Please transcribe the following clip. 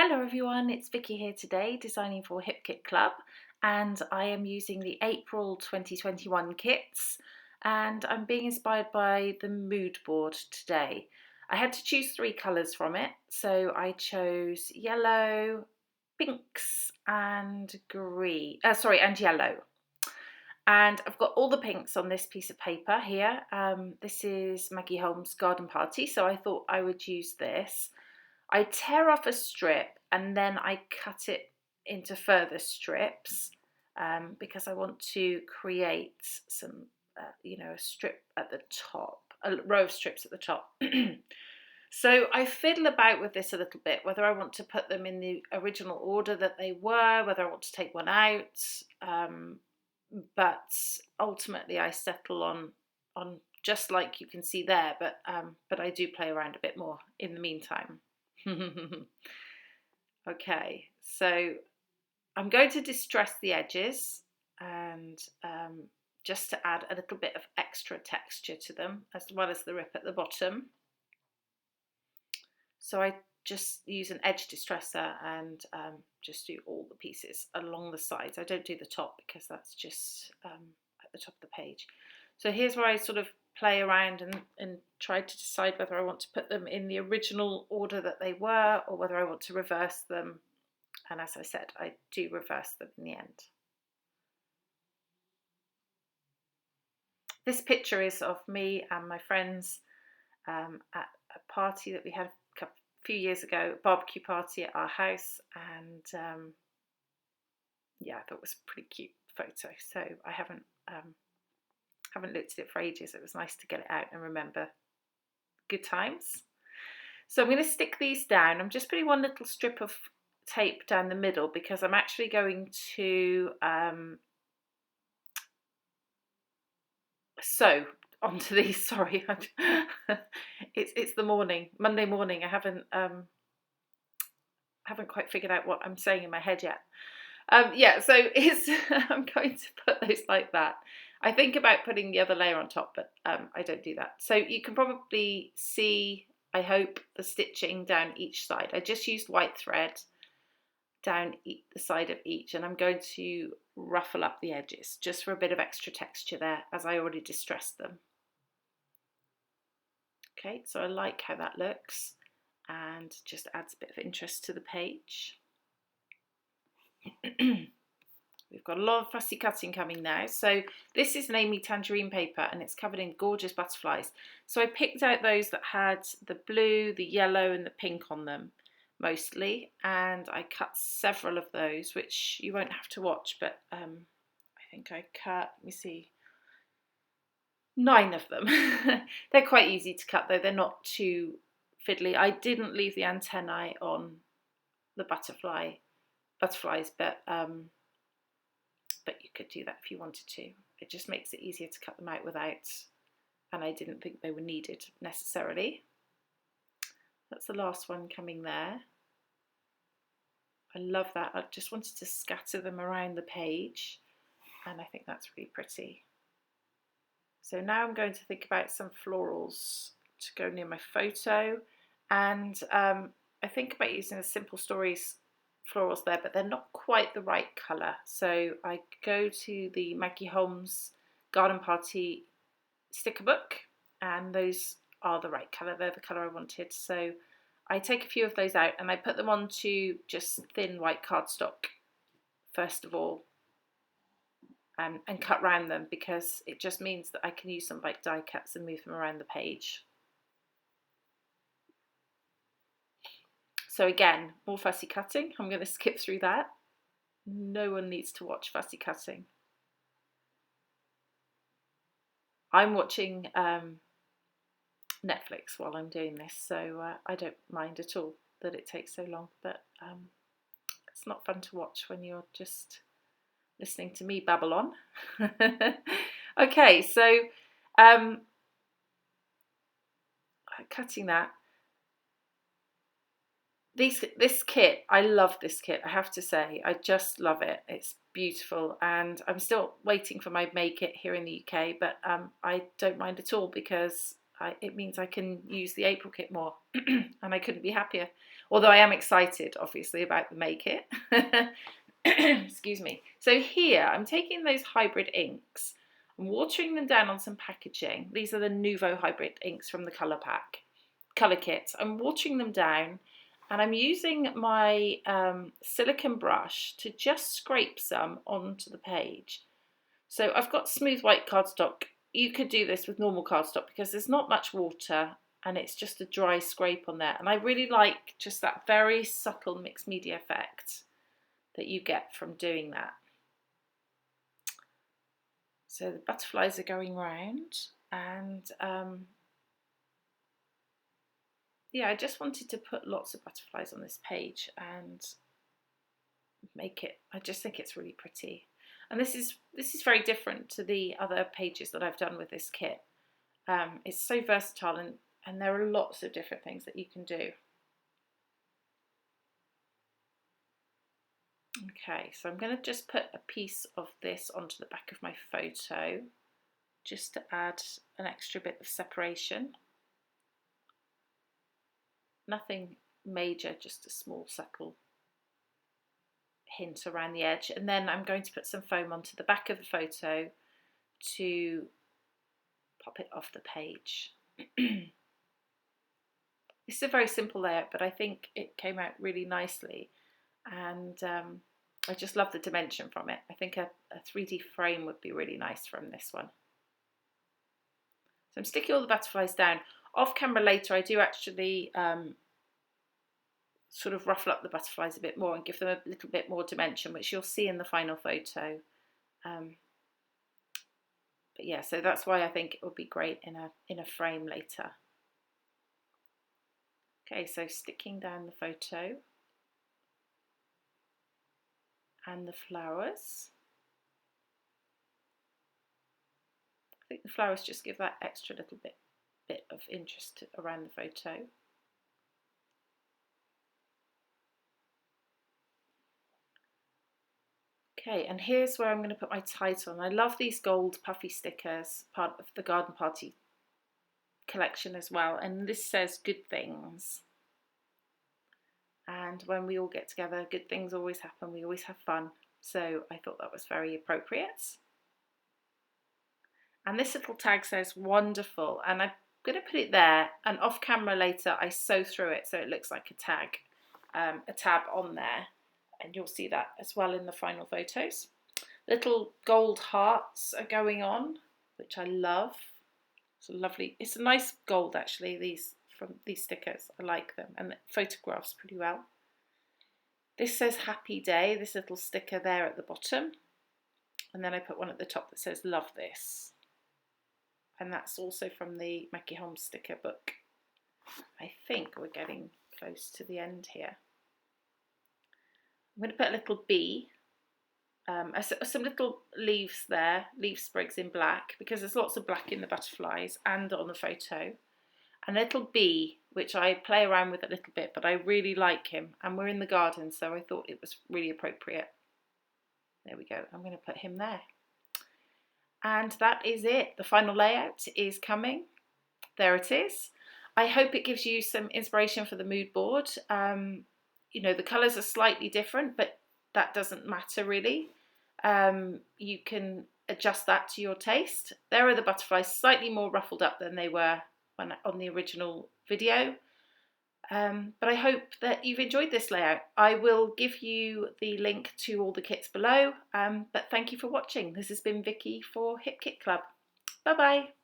Hello everyone, it's Vicki here today, designing for Hip Kit Club, and I am using the April 2021 kits, and I'm being inspired by the mood board today. I had to choose three colours from it, so I chose yellow, pinks and and yellow. And I've got all the pinks on this piece of paper here. This is Maggie Holmes' Garden Party, so I thought I would use this. I tear off a strip and then I cut it into further strips because I want to create some, a strip at the top, a row of strips at the top. So I fiddle about with this a little bit, whether I want to put them in the original order that they were, whether I want to take one out, but ultimately I settle on just like you can see there, but I do play around a bit more in the meantime. Okay, so I'm going to distress the edges and just to add a little bit of extra texture to them, as well as the rip at the bottom. So I just use an edge distresser and just do all the pieces along the sides. I don't do the top because that's just at the top of the page. So here's where I sort of play around and try to decide whether I want to put them in the original order that they were or whether I want to reverse them. And as I said, I do reverse them in the end. This picture is of me and my friends at a party that we had a few years ago, a barbecue party at our house, and yeah, I thought it was a pretty cute photo. So I haven't looked at it for ages. It was nice to get it out and remember good times. So I'm going to stick these down. I'm just putting one little strip of tape down the middle because I'm actually going to sew onto these. Sorry, it's the morning, Monday morning. I haven't quite figured out what I'm saying in my head yet. Yeah, so I'm going to put those like that. I think about putting the other layer on top, but I don't do that. So you can probably see, I hope, the stitching down each side. I just used white thread down the side of each, and I'm going to ruffle up the edges just for a bit of extra texture there, as I already distressed them. Okay, so I like how that looks and just adds a bit of interest to the page. We've got a lot of fussy cutting coming now. So this is an Amy Tangerine paper and it's covered in gorgeous butterflies. So I picked out those that had the blue, the yellow and the pink on them mostly, and I cut several of those, which you won't have to watch, but I think I cut, let me see, 9 of them. They're quite easy to cut though, they're not too fiddly. I didn't leave the antennae on the butterflies, but you could do that if you wanted to. It just makes it easier to cut them out without, and I didn't think they were needed necessarily. That's the last one coming there. I love that. I just wanted to scatter them around the page, and I think that's really pretty. So now I'm going to think about some florals to go near my photo, and I think about using the Simple Stories florals there, but they're not quite the right colour. So I go to the Maggie Holmes Garden Party sticker book, and those are the right colour. They're the colour I wanted. So I take a few of those out and I put them onto just thin white cardstock first of all, and cut round them, because it just means that I can use some like die cuts and move them around the page. So again, more fussy cutting. I'm going to skip through that. No one needs to watch fussy cutting. I'm watching Netflix while I'm doing this, so I don't mind at all that it takes so long, but it's not fun to watch when you're just listening to me babble on. Okay, so cutting that. This kit, I love this kit, I have to say. I just love it. It's beautiful, and I'm still waiting for my Make It here in the UK, but I don't mind at all because it means I can use the April kit more and I couldn't be happier. Although I am excited, obviously, about the May kit. Excuse me. So here, I'm taking those hybrid inks, I'm watering them down on some packaging. These are the Nuvo hybrid inks from the colour kit. I'm watering them down and I'm using my silicone brush to just scrape some onto the page. So I've got smooth white cardstock. You could do this with normal cardstock because there's not much water and it's just a dry scrape on there. And I really like just that very subtle mixed media effect that you get from doing that. So the butterflies are going round, and yeah, I just wanted to put lots of butterflies on this page and make it, I just think it's really pretty. And this is very different to the other pages that I've done with this kit. It's so versatile, and there are lots of different things that you can do. Okay, so I'm going to just put a piece of this onto the back of my photo just to add an extra bit of separation. Nothing major, just a small subtle hint around the edge. And then I'm going to put some foam onto the back of the photo to pop it off the page. This is a very simple layout, but I think it came out really nicely. And I just love the dimension from it. I think a 3D frame would be really nice from this one. So I'm sticking all the butterflies down. Off camera later, I do actually sort of ruffle up the butterflies a bit more and give them a little bit more dimension, which you'll see in the final photo. But yeah, so that's why I think it would be great in a frame later. Okay, so sticking down the photo and the flowers. I think the flowers just give that extra little bit of interest around the photo. Okay, and here's where I'm going to put my title. And I love these gold puffy stickers, part of the Garden Party collection as well. And this says good things. And when we all get together, good things always happen. We always have fun. So I thought that was very appropriate. And this little tag says wonderful. And I'm going to put it there. And off camera later, I sew through it so it looks like a tag, a tab on there. And you'll see that as well in the final photos. Little gold hearts are going on, which I love. It's a lovely, it's a nice gold actually, these stickers. I like them, and it photographs pretty well. This says happy day, this little sticker there at the bottom. And then I put one at the top that says love this. And that's also from the Mackie Holmes sticker book. I think we're getting close to the end here. I'm going to put a little bee, some little leaves there, leaf sprigs in black, because there's lots of black in the butterflies and on the photo. And a little bee, which I play around with a little bit, but I really like him. And we're in the garden, so I thought it was really appropriate. There we go. I'm going to put him there. And that is it. The final layout is coming. There it is. I hope it gives you some inspiration for the mood board. You know, the colours are slightly different, but that doesn't matter really. You can adjust that to your taste. There are the butterflies, slightly more ruffled up than they were on the original video. But I hope that you've enjoyed this layout. I will give you the link to all the kits below. But thank you for watching. This has been Vicky for Hip Kit Club. Bye bye.